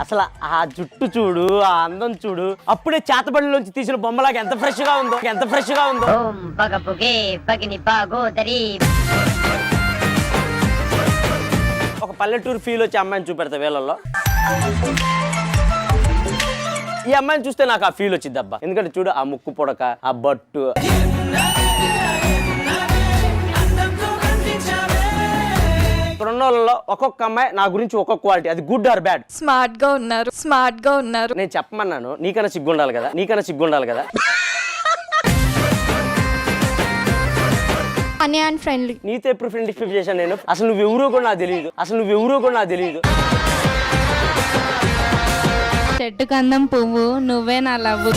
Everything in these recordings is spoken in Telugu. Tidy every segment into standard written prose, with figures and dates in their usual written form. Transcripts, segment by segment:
అసలు ఆ జుట్టు చూడు, ఆ అందం చూడు, అప్పుడే చేతబడిలోంచి తీసిన బొమ్మలాగా ఎంత ఫ్రెష్ గా ఉందో, ఎంత ఫ్రెష్ గా ఉందో. ఒక పల్లెటూరు ఫీల్ వచ్చి అమ్మాయిని చూపెడతా వీళ్ళల్లో. ఈ అమ్మాయిని చూస్తే నాకు ఆ ఫీల్ వచ్చింది అబ్బా. ఎందుకంటే చూడు, ఆ ముక్కు పొడక, ఆ బట్టు. ఇక్కడ ఉన్న వాళ్ళలో ఒక్కొక్క అమ్మాయి నా గురించి ఒక్కొక్క క్వాలిటీ, అది గుడ్ ఆర్ బ్యాడ్. స్మార్ట్ గా ఉన్నారు. నేను చెప్పమన్నాను, నీకన్నా సిగ్గుండాలి కదా, నీకన్నా సిగ్గుండాలి కదా. Funny and friendly. నీతో ఎప్పుడు ఫ్రెండ్షిప్ చేశాను నేను? అసలు నువ్వెవరో కూడా నాకు తెలియదు. చెట్టు కందం పువ్వు, నువ్వే నా లవ్వు.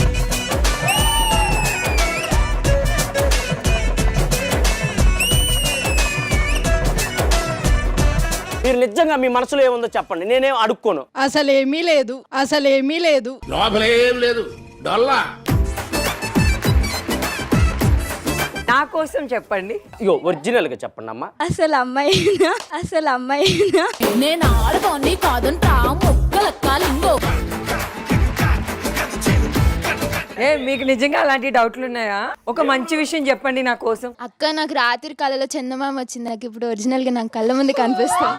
మీరు నిజంగా మీ మనసులో ఏముందో చెప్పండి, నేనేం అడుక్కోను. అసలేమీ లేదు. లోపలేం లేదు, డొల్లా. నా కోసం చెప్పండి. ఇగో ఒరిజినల్ గా చెప్పండి అమ్మా. అసలు అమ్మాయినా నేను ఆడదాన్ని కాదంటా మొక్కలెక్కాలింగో. మీకు నిజంగా అలాంటి డౌట్లు ఉన్నాయా? ఒక మంచి విషయం చెప్పండి నా కోసం. అక్క, నాకు రాత్రి కళలో చందమామ వచ్చింది. నాకు ఇప్పుడు ఒరిజినల్ గా నాకు కళ్ళ ముందు కనిపిస్తుంది.